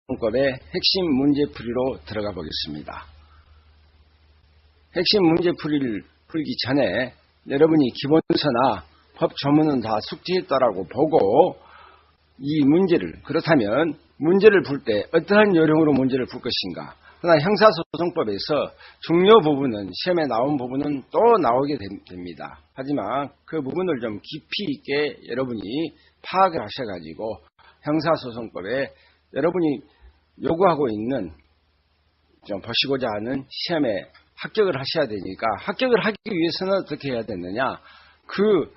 형사소송법의 핵심 문제풀이로 들어가 보겠습니다. 핵심 문제풀이를 풀기 전에 여러분이 기본서나 법 조문은 다 숙지했다라고 보고 이 문제를, 그렇다면 문제를 풀 때 어떠한 요령으로 문제를 풀 것인가. 그러나 형사소송법에서 중요 부분은, 시험에 나온 부분은 또 나오게 됩니다. 하지만 그 부분을 좀 깊이 있게 여러분이 파악을 하셔가지고 형사소송법에 여러분이 요구하고 있는, 좀 보시고자 하는 시험에 합격을 하셔야 되니까, 합격을 하기 위해서는 어떻게 해야 되느냐. 그럼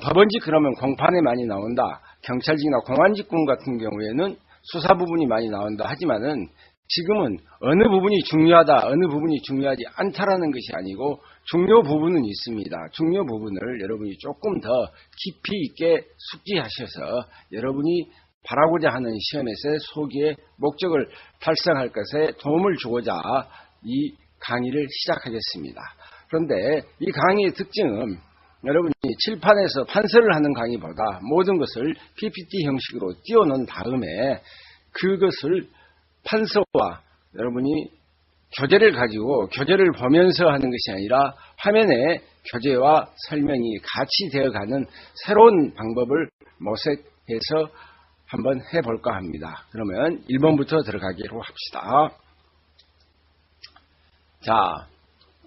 법원직, 그러면 공판에 많이 나온다. 경찰직이나 공안직군 같은 경우에는 수사 부분이 많이 나온다. 하지만은 지금은 어느 부분이 중요하다, 어느 부분이 중요하지 않다라는 것이 아니고 중요 부분은 있습니다. 중요 부분을 여러분이 조금 더 깊이 있게 숙지하셔서 여러분이 바라고자 하는 시험에서의 소기의 목적을 달성할 것에 도움을 주고자 이 강의를 시작하겠습니다. 그런데 이 강의의 특징은 여러분이 칠판에서 판서를 하는 강의보다 모든 것을 PPT 형식으로 띄워놓은 다음에 그것을 판서와 여러분이 교재를 가지고 교재를 보면서 하는 것이 아니라 화면에 교재와 설명이 같이 되어가는 새로운 방법을 모색해서 한번 해볼까 합니다. 그러면 1번부터 들어가기로 합시다. 자,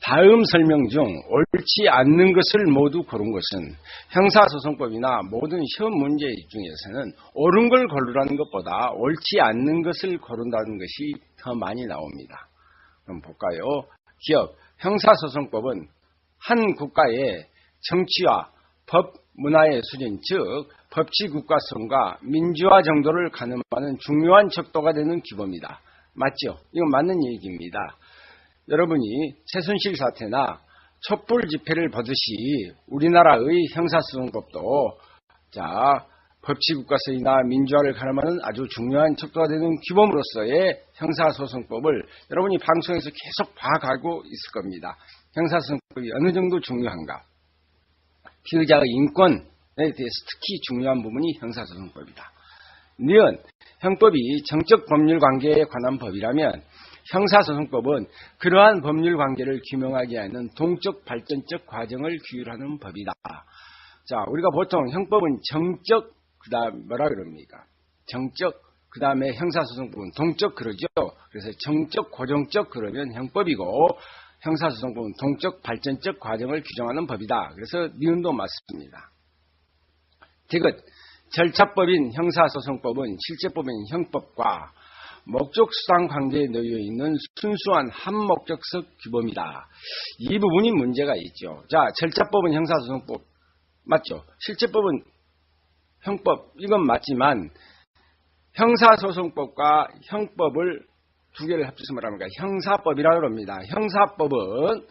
다음 설명 중 옳지 않는 것을 모두 고른 것은, 형사소송법이나 모든 시험 문제 중에서는 옳은 걸 고르라는 것보다 옳지 않는 것을 고른다는 것이 더 많이 나옵니다. 그럼 볼까요? 기업, 형사소송법은 한 국가의 정치와 법 문화의 수준, 즉 법치국가성과 민주화 정도를 가늠하는 중요한 척도가 되는 규범이다. 맞죠? 이건 맞는 얘기입니다. 여러분이 최순실 사태나 촛불 집회를 보듯이 우리나라의 형사소송법도 법치국가성이나 민주화를 가늠하는 아주 중요한 척도가 되는 규범으로서의 형사소송법을 여러분이 방송에서 계속 봐가고 있을 겁니다. 형사소송법이 어느 정도 중요한가? 피의자의 인권에 대해서 특히 중요한 부분이 형사소송법이다. 니은 형법이 정적 법률 관계에 관한 법이라면 형사소송법은 그러한 법률 관계를 규명하게 하는 동적 발전적 과정을 규율하는 법이다. 자, 우리가 보통 형법은 정적, 그다음 뭐라 그럽니까? 정적, 그다음에 형사소송법은 동적 그러죠. 그래서 정적, 고정적 그러면 형법이고, 형사소송법은 동적 발전적 과정을 규정하는 법이다. 그래서 니은도 맞습니다. 디귿, 절차법인 형사소송법은 실제법인 형법과 목적수당 관계에 놓여 있는 순수한 한목적적 규범이다. 이 부분이 문제가 있죠. 자, 절차법은 형사소송법 맞죠? 실제법은 형법, 이건 맞지만 형사소송법과 형법을 두 개를 합쳐서 말합니까? 형사법이라고 합니다. 형사법은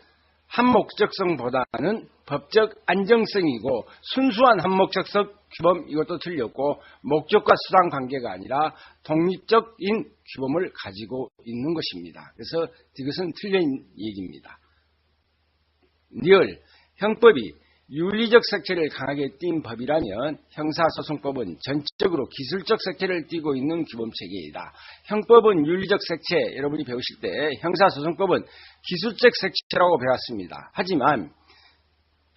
한목적성보다는 법적 안정성이고 순수한 한목적성 규범, 이것도 틀렸고 목적과 수단 관계가 아니라 독립적인 규범을 가지고 있는 것입니다. 그래서 이것은 틀린 얘기입니다. 리얼, 형법이 윤리적 색채를 강하게 띈 법이라면 형사소송법은 전적으로 기술적 색채를 띠고 있는 규범체계이다. 형법은 윤리적 색채, 여러분이 배우실 때 형사소송법은 기술적 색채라고 배웠습니다. 하지만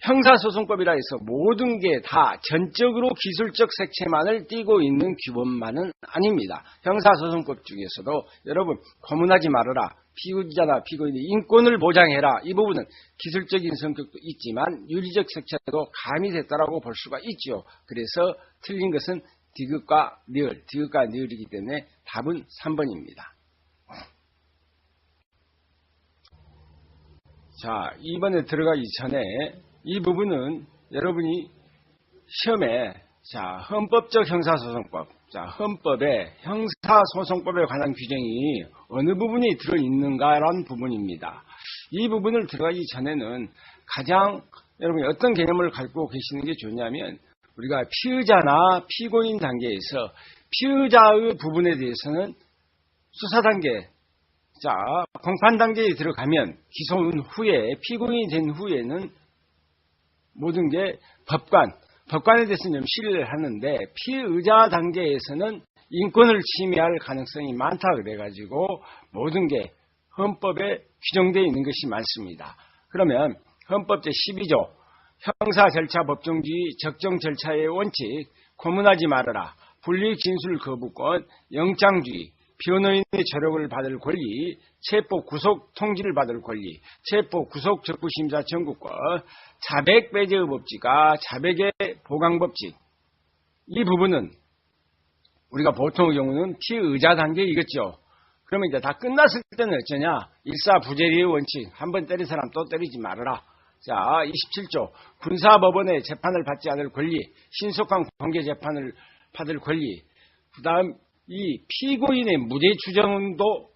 형사소송법이라 해서 모든 게 다 전적으로 기술적 색채만을 띠고 있는 규범만은 아닙니다. 형사소송법 중에서도 여러분 고문하지 말아라, 피의자나 피고인의 인권을 보장해라, 이 부분은 기술적인 성격도 있지만 윤리적 색채도 가미됐다라고 볼 수가 있죠. 그래서 틀린 것은 디귿과 니을이기 때문에 답은 3번입니다. 자, 2번에 들어가기 전에 이 부분은 여러분이 시험에 헌법적 형사소송법, 헌법에 형사소송법에 관한 규정이 어느 부분이 들어있는가라는 부분입니다. 이 부분을 들어가기 전에는 가장 여러분이 어떤 개념을 갖고 계시는 게 좋냐면, 우리가 피의자나 피고인 단계에서 피의자의 부분에 대해서는 수사 단계, 공판 단계에 들어가면 기소한 후에 피고인이 된 후에는 모든 게 법관에 대해서는 좀 신뢰를 하는데, 피의자 단계에서는 인권을 침해할 가능성이 많다 그래가지고 모든 게 헌법에 규정되어 있는 것이 많습니다. 그러면 헌법 제12조 형사 절차 법정주의 적정 절차의 원칙 고문하지 말아라 불리익 진술 거부권 영장주의 변호인의 조력을 받을 권리 체포 구속 통지를 받을 권리 체포 구속 적부심사 청구권 자백 배제의 법칙과 자백의 보강 법칙 이 부분은 우리가 보통의 경우는 피의자 단계이겠죠. 그러면 이제 다 끝났을 때는 어쩌냐? 일사부재리의 원칙. 한번 때린 사람 또 때리지 말아라. 자, 27조. 군사법원의 재판을 받지 않을 권리. 신속한 공개 재판을 받을 권리. 그 다음, 이 피고인의 무죄 추정도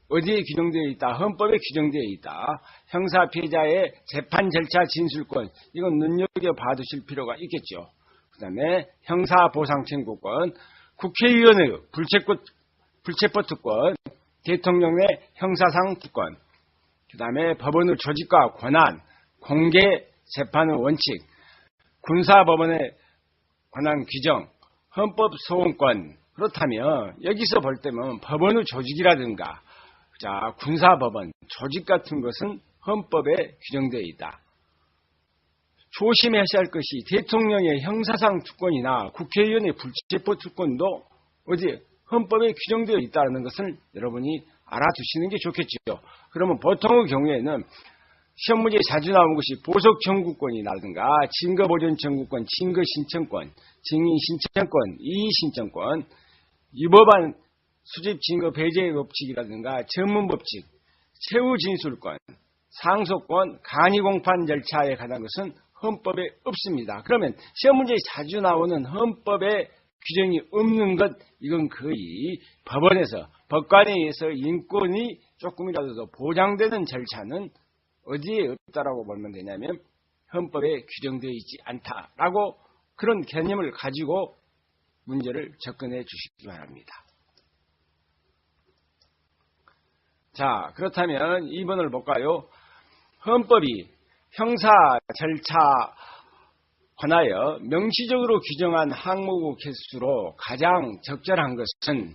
어디에 규정되어 있다? 헌법에 규정되어 있다. 형사 피해자의 재판 절차 진술권. 이건 눈여겨봐두실 필요가 있겠죠. 그 다음에 형사보상 청구권. 국회의원의 불체포 특권, 대통령의 형사상 특권, 그 다음에 법원의 조직과 권한, 공개 재판의 원칙, 군사법원의 권한 규정, 헌법 소원권. 그렇다면 여기서 볼 때면 법원의 조직이라든가 자 군사법원, 조직 같은 것은 헌법에 규정되어 있다. 조심하셔야 할 것이 대통령의 형사상 특권이나 국회의원의 불체포 특권도 어디 헌법에 규정되어 있다는 것을 여러분이 알아두시는 게 좋겠죠. 그러면 보통의 경우에는 시험 문제에 자주 나오는 것이 보석 청구권이라든가 증거 보존 청구권, 증거 신청권, 증인 신청권, 이의 신청권, 위법한 수집 증거 배제 법칙이라든가 전문 법칙, 최후 진술권, 상속권, 간이 공판 절차에 관한 것은 헌법에 없습니다. 그러면 시험 문제에 자주 나오는 헌법에 규정이 없는 것, 이건 거의 법원에서, 법관에 의해서 인권이 조금이라도 더 보장되는 절차는 어디에 없다라고 보면 되냐면 헌법에 규정되어 있지 않다라고 그런 개념을 가지고 문제를 접근해 주시기 바랍니다. 자, 그렇다면 2번을 볼까요? 헌법이 형사 절차 관하여 명시적으로 규정한 항목의 개수로 가장 적절한 것은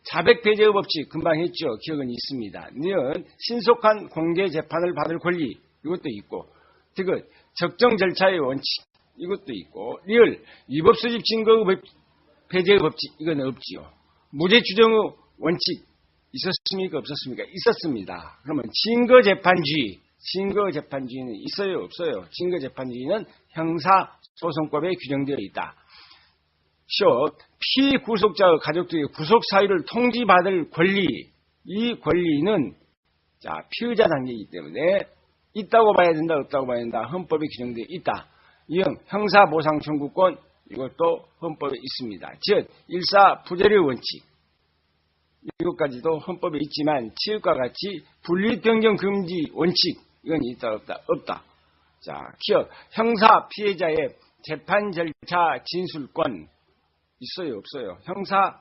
자백 배제의 법칙 금방 했죠. 기억은 있습니다. 니은 신속한 공개 재판을 받을 권리 이것도 있고 디귿 적정 절차의 원칙 이것도 있고 리을 위법 수집 증거 배제의 법칙 이건 없지요. 무죄 추정의 원칙 있었습니까? 없었습니까? 있었습니다. 그러면 증거재판주의는 있어요? 없어요? 증거재판주의는 형사소송법에 규정되어 있다. 피구속자의 가족들의 구속사유를 통지받을 권리, 이 권리는 피의자 단계이기 때문에 있다고 봐야 된다, 없다고 봐야 된다. 헌법에 규정되어 있다. 이응 형사보상 청구권 이것도 헌법에 있습니다. 즉 일사부재의 원칙 이것까지도 헌법에 있지만 치읓과 같이 분리변경 금지 원칙 이건 있다 없다 없다. 자 기억 형사 피해자의 재판 절차 진술권 있어요 없어요? 형사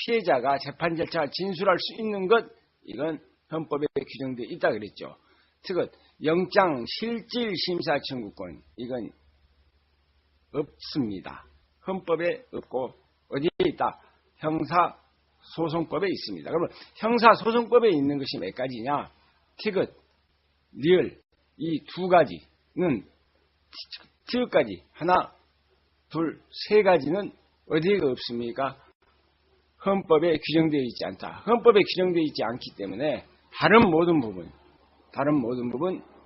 피해자가 재판 절차 진술할 수 있는 것 이건 헌법에 규정되어 있다 그랬죠. 특은 영장 실질 심사 청구권 이건 없습니다. 헌법에 없고 어디에 있다? 형사소송법에 있습니다. 그러면 형사소송법에 있는 것이 몇 가지냐? 티귿, 리을 이 두 가지는 티귿까지 하나, 둘, 세 가지는 어디에가 없습니까? 헌법에 규정되어 있지 않다. 헌법에 규정되어 있지 않기 때문에 다른 모든 부분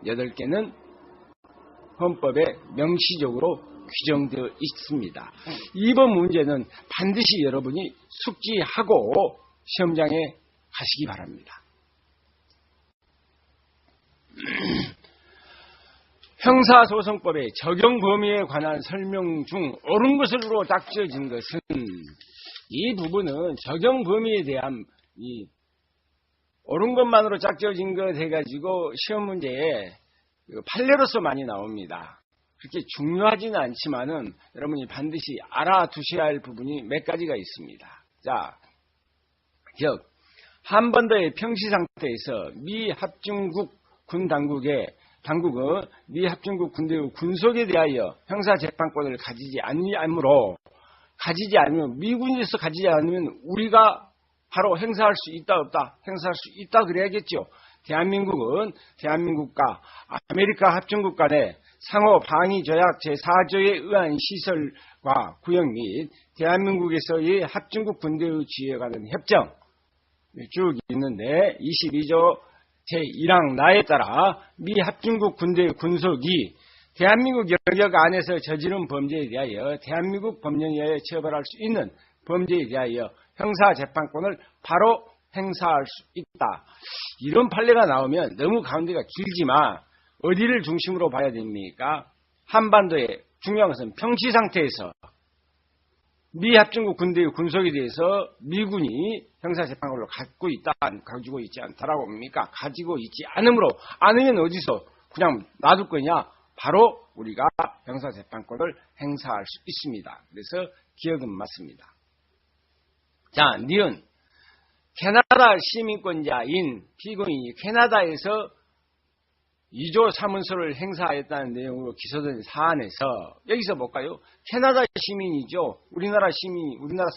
8개는 헌법에 명시적으로 규정되어 있습니다. 이번 문제는 반드시 여러분이 숙지하고 시험장에 가시기 바랍니다. 형사소송법의 적용 범위에 관한 설명 중 옳은 것으로 딱지어진 것은 이 부분은 적용 범위에 대한 이 옳은 것만으로 짝지어진 것 해가지고 시험 문제에 판례로서 많이 나옵니다. 그렇게 중요하지는 않지만은 여러분이 반드시 알아두셔야 할 부분이 몇 가지가 있습니다. 자, 기억. 한반도의 평시 상태에서 미 합중국 군 당국은 미 합중국 군대의 군속에 대하여 형사재판권을 가지지 아니하므로 가지지 않으면, 미군에서 가지지 않으면 우리가 바로 행사할 수 있다 없다? 행사할 수 있다 그래야겠죠. 대한민국은 대한민국과 아메리카 합중국 간의 상호 방위 조약 제4조에 의한 시설과 구역 및 대한민국에서의 합중국 군대의 지휘에 관한 협정 쭉 있는데 22조 제1항 나에 따라 미 합중국 군대의 군속이 대한민국 영역 안에서 저지른 범죄에 대하여 대한민국 법령에 의하여 처벌할 수 있는 범죄에 대하여 형사재판권을 바로 행사할 수 있다. 이런 판례가 나오면 너무 가운데가 길지만 어디를 중심으로 봐야 됩니까? 한반도의 중요한 것은 평시 상태에서 미 합중국 군대의 군속에 대해서 미군이 형사재판권을 가지고 있지 않다라고 봅니까? 가지고 있지 않으면 어디서 그냥 놔둘 거냐? 바로 우리가 형사재판권을 행사할 수 있습니다. 그래서 기억은 맞습니다. 자, 니은 캐나다 시민권자인 피고인이 캐나다에서 2조 사문서를 행사했다는 내용으로 기소된 사안에서 여기서 볼까요? 캐나다 시민이죠. 우리나라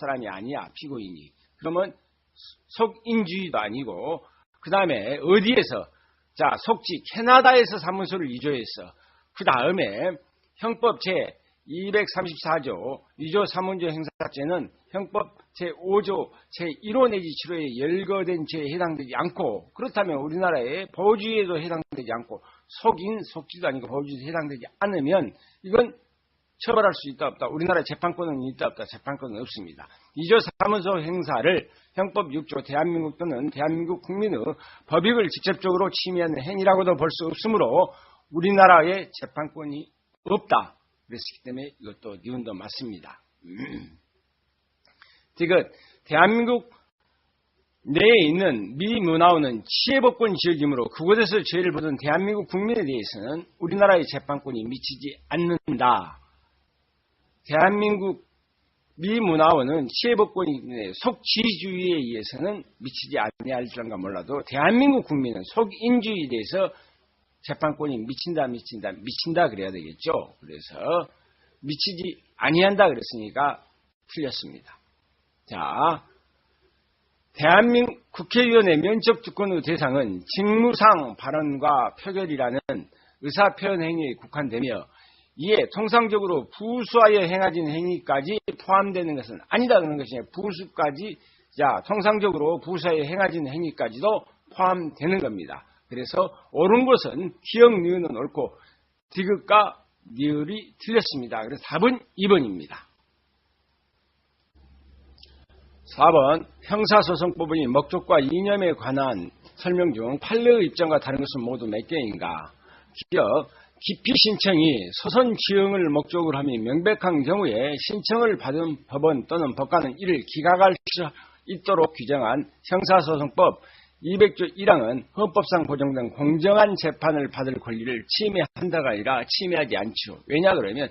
사람이 아니야, 피고인이. 그러면 속인주의도 아니고 그 다음에 어디에서? 자, 속지 캐나다에서 사문서를 위조했어. 그 다음에 형법 제234조 2조 사문조 행사죄는 형법 제5조 제1호 내지 7호에 열거된 죄에 해당되지 않고, 그렇다면 우리나라의 보호주의에도 해당되지 않고 속지도 아니고 보호주의에 해당되지 않으면 이건 처벌할 수 있다 없다? 우리나라의 재판권은 있다 없다? 재판권은 없습니다. 2조 사문서 행사를 형법 6조 대한민국 또는 대한민국 국민의 법익을 직접적으로 침해하는 행위라고도 볼 수 없으므로 우리나라의 재판권이 없다. 그랬기 때문에 이것도 니은도 맞습니다. 지금 대한민국 내에 있는 미 문화원은 치해법권 지역이므로 그곳에서 죄를 보던 대한민국 국민에 대해서는 우리나라의 재판권이 미치지 않는다. 대한민국 미 문화원은 치해법권이 속지주의에 의해서는 미치지 아니할지란가 몰라도 대한민국 국민은 속인주의에 대해서 재판권이 미친다 그래야 되겠죠. 그래서 미치지 아니한다 그랬으니까 틀렸습니다. 자, 대한민국 국회의원의 면접주권의 대상은 직무상 발언과 표결이라는 의사표현 행위에 국한되며 이에 통상적으로 부수하여 행하진 행위까지 포함되는 것은 아니다 그런 것이냐. 통상적으로 부수하여 행하진 행위까지도 포함되는 겁니다. 그래서 옳은 것은 기억 니은은 옳고 디귿과 니을이 틀렸습니다. 그래서 답은 2번입니다. 4번 형사소송법의 목적과 이념에 관한 설명 중 판례의 입장과 다른 것은 모두 몇 개인가? 기억, 기피 신청이 소선 지형을 목적으로 하며 명백한 경우에 신청을 받은 법원 또는 법관은 이를 기각할 수 있도록 규정한 형사소송법 200조 1항은 헌법상 보장된 공정한 재판을 받을 권리를 침해한다가 아니라 침해하지 않죠. 왜냐 그러면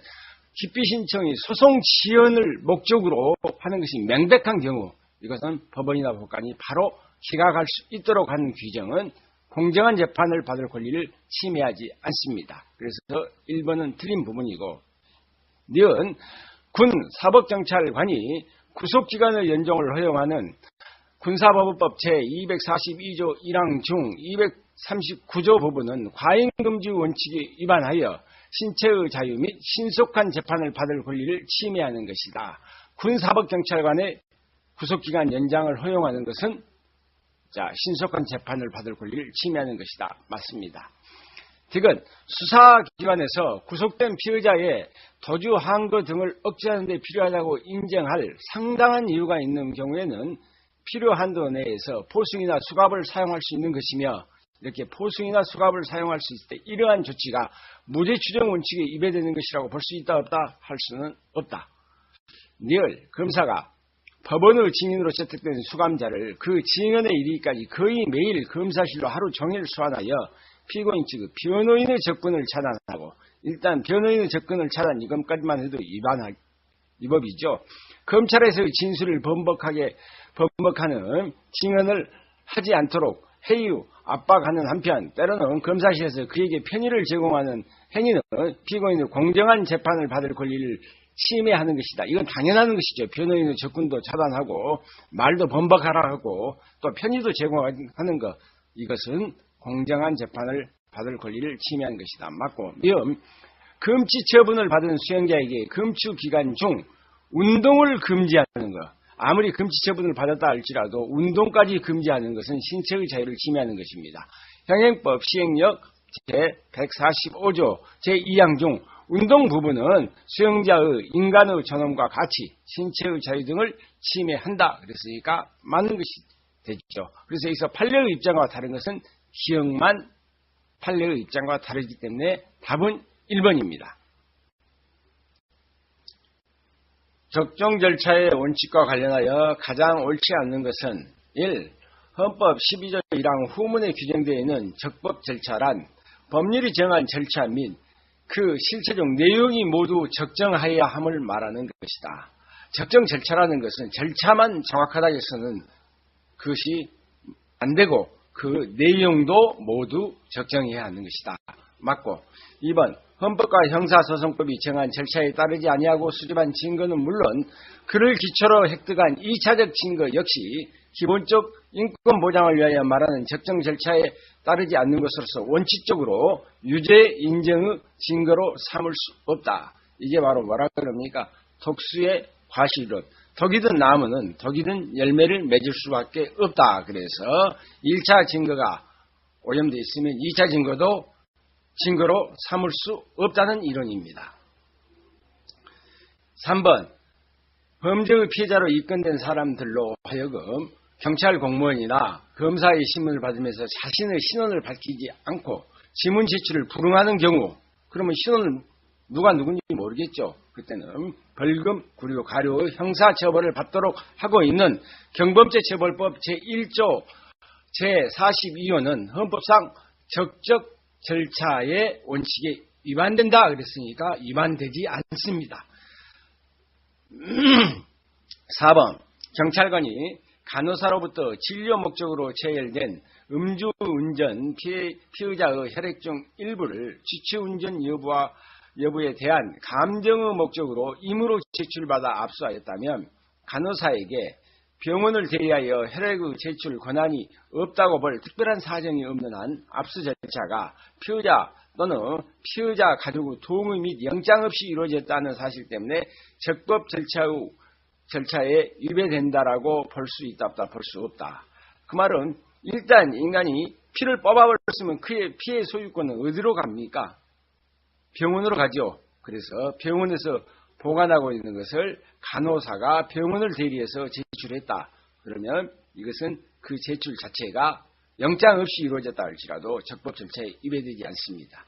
기피 신청이 소송 지연을 목적으로 하는 것이 명백한 경우 이것은 법원이나 법관이 바로 기각할 수 있도록 하는 규정은 공정한 재판을 받을 권리를 침해하지 않습니다. 그래서 1번은 틀린 부분이고 니은 군 사법경찰관이 구속기간의 연장을 허용하는 군사법원법 제242조 1항 중 239조 부분은 과잉금지 원칙에 위반하여 신체의 자유 및 신속한 재판을 받을 권리를 침해하는 것이다. 군사법경찰관의 구속기간 연장을 허용하는 것은 신속한 재판을 받을 권리를 침해하는 것이다. 맞습니다. 득은 수사기관에서 구속된 피의자의 도주, 항거 등을 억제하는 데 필요하다고 인정할 상당한 이유가 있는 경우에는 필요 한도 내에서 포승이나 수갑을 사용할 수 있는 것이며 이렇게 포승이나 수갑을 사용할 수 있을 때 이러한 조치가 무죄 추정 원칙에 위배되는 것이라고 볼 수 있다 없다 할 수는 없다. 니을 검사가 법원의 증인으로 채택된 수감자를 그 증언에 이르기까지 거의 매일 검사실로 하루 종일 소환하여 피고인 측의 변호인의 접근을 차단하고 일단 변호인의 접근을 차단 이것까지만 해도 위법이죠. 검찰에서의 진술을 번복하는 증언을 하지 않도록 해유, 압박하는 한편 때로는 검사실에서 그에게 편의를 제공하는 행위는 피고인의 공정한 재판을 받을 권리를 침해하는 것이다. 이건 당연한 것이죠. 변호인의 접근도 차단하고 말도 번복하라 하고 또 편의도 제공하는 것, 이것은 공정한 재판을 받을 권리를 침해하는 것이다. 맞고, 금치 처분을 받은 수용자에게 금치 기간 중 운동을 금지하는 것, 아무리 금치 처분을 받았다 할지라도 운동까지 금지하는 것은 신체의 자유를 침해하는 것입니다. 형행법 시행령 제145조 제2항 중 운동 부분은 수용자의 인간의 존엄과 가치, 신체의 자유 등을 침해한다. 그랬으니까 맞는 것이 되죠. 그래서 여기서 판례의 입장과 다른 것은 기억만 판례의 입장과 다르기 때문에 답은 1번입니다. 적정 절차의 원칙과 관련하여 가장 옳지 않는 것은 1. 헌법 12조 1항 후문에 규정되어 있는 적법 절차란 법률이 정한 절차 및 그 실체적 내용이 모두 적정하여야 함을 말하는 것이다. 적정 절차라는 것은 절차만 정확하다 해서는 그것이 안 되고 그 내용도 모두 적정해야 하는 것이다. 맞고, 2번 헌법과 형사소송법이 정한 절차에 따르지 아니하고 수집한 증거는 물론 그를 기초로 획득한 2차적 증거 역시 기본적 인권 보장을 위하여 말하는 적정 절차에 따르지 않는 것으로서 원칙적으로 유죄 인정의 증거로 삼을 수 없다. 이게 바로 뭐라 그럽니까? 독수의 과실론. 덕이든 나무는 덕이든 열매를 맺을 수밖에 없다. 그래서 1차 증거가 오염되어 있으면 2차 증거도 증거로 삼을 수 없다는 이론입니다. 3번 범죄의 피해자로 입건된 사람들로 하여금 경찰 공무원이나 검사의 신문을 받으면서 자신의 신원을 밝히지 않고 지문 제출을 불응하는 경우, 그러면 신원을 누가 누군지 모르겠죠. 그때는 벌금 그리고 가료의 형사처벌을 받도록 하고 있는 경범죄처벌법 제1조 제42호는 헌법상 적적 절차의 원칙에 위반된다 그랬으니까 위반되지 않습니다. 4번 경찰관이 간호사로부터 진료 목적으로 체결된 음주운전 피의자의 혈액 중 일부를 지체운전 여부에 대한 감정의 목적으로 임의로 제출받아 압수하였다면 간호사에게 병원을 대리하여 혈액의 제출 권한이 없다고 볼 특별한 사정이 없는 한 압수 절차가 피의자 또는 피의자 가족의 동의 및 영장 없이 이루어졌다는 사실 때문에 적법 절차에 위배된다라고 볼 수 있다 없다 볼 수 없다. 그 말은 일단 인간이 피를 뽑아버렸으면 그의 피해 소유권은 어디로 갑니까? 병원으로 가죠. 그래서 병원에서 보관하고 있는 것을 간호사가 병원을 대리해서 제출했다. 그러면 이것은 그 제출 자체가 영장 없이 이루어졌다 할지라도 적법 절차에 위배되지 않습니다.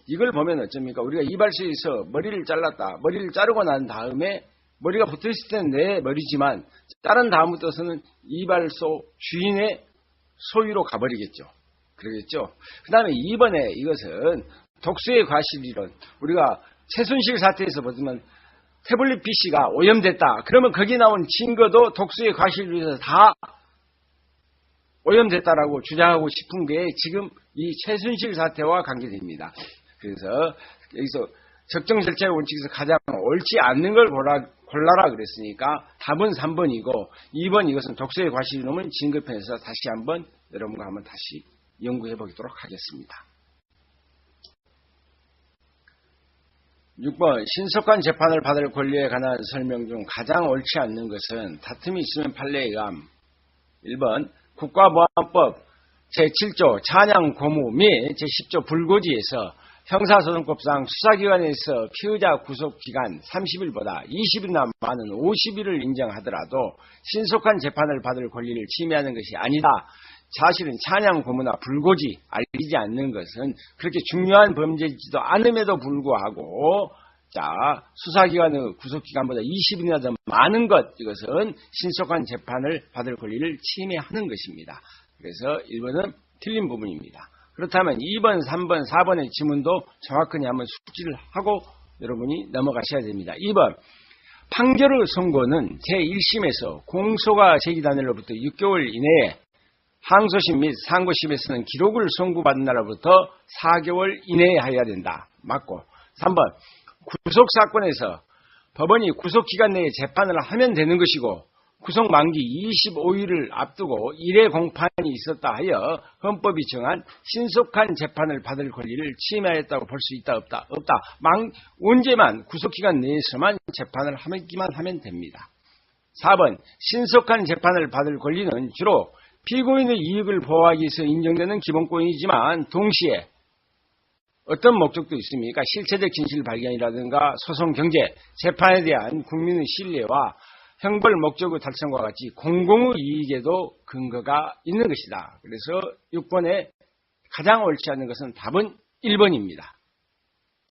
이걸 보면 어쩝니까? 우리가 이발소에서 머리를 잘랐다. 머리를 자르고 난 다음에 머리가 붙어있을 때는 내 머리지만 자른 다음부터서는 이발소 주인의 소유로 가버리겠죠. 그러겠죠. 그 다음에 2번에 이것은 독수의 과실이론. 우리가 최순실 사태에서 보면 태블릿 PC가 오염됐다. 그러면 거기 나온 증거도 독수의 과실로 해서 다 오염됐다라고 주장하고 싶은 게 지금 이 최순실 사태와 관계됩니다. 그래서 여기서 적정 절차의 원칙에서 가장 옳지 않는 걸 골라라 그랬으니까 답은 3번이고 2번 이것은 독수의 과실이론은 증거편에서 다시 한번 여러분과 한번 다시 연구해 보도록 하겠습니다. 6번 신속한 재판을 받을 권리에 관한 설명 중 가장 옳지 않는 것은 다툼이 있으면 판례에 의함. 1번 국가보안법 제7조 찬양 고무 및 제10조 불고지에서 형사소송법상 수사기관에서 피의자 구속기간 30일보다 20일이나 많은 50일을 인정하더라도 신속한 재판을 받을 권리를 침해하는 것이 아니다. 사실은 찬양 고무나 불고지 알리지 않는 것은 그렇게 중요한 범죄이지도 않음에도 불구하고 수사기관의 구속기간보다 20일이나 더 많은 것, 이것은 신속한 재판을 받을 권리를 침해하는 것입니다. 그래서 1번은 틀린 부분입니다. 그렇다면 2번, 3번, 4번의 지문도 정확히 한번 숙지를 하고 여러분이 넘어가셔야 됩니다. 2번, 판결의 선고는 제1심에서 공소가 제기단으로부터 6개월 이내에 항소심 및 상고심에서는 기록을 선고받은 날로부터 4개월 이내에 해야 된다. 맞고 3번, 구속사건에서 법원이 구속기간 내에 재판을 하면 되는 것이고 구속 만기 25일을 앞두고 1회 공판이 있었다 하여 헌법이 정한 신속한 재판을 받을 권리를 침해하였다고 볼 수 있다 없다? 없다. 언제만 구속기간 내에서만 재판을 하기만 하면 됩니다. 4번 신속한 재판을 받을 권리는 주로 피고인의 이익을 보호하기 위해서 인정되는 기본권이지만 동시에 어떤 목적도 있습니까? 실체적 진실 발견이라든가 소송 경제, 재판에 대한 국민의 신뢰와 형벌 목적의 달성과 같이 공공의 이익에도 근거가 있는 것이다. 그래서 6번에 가장 옳지 않은 것은 답은 1번입니다.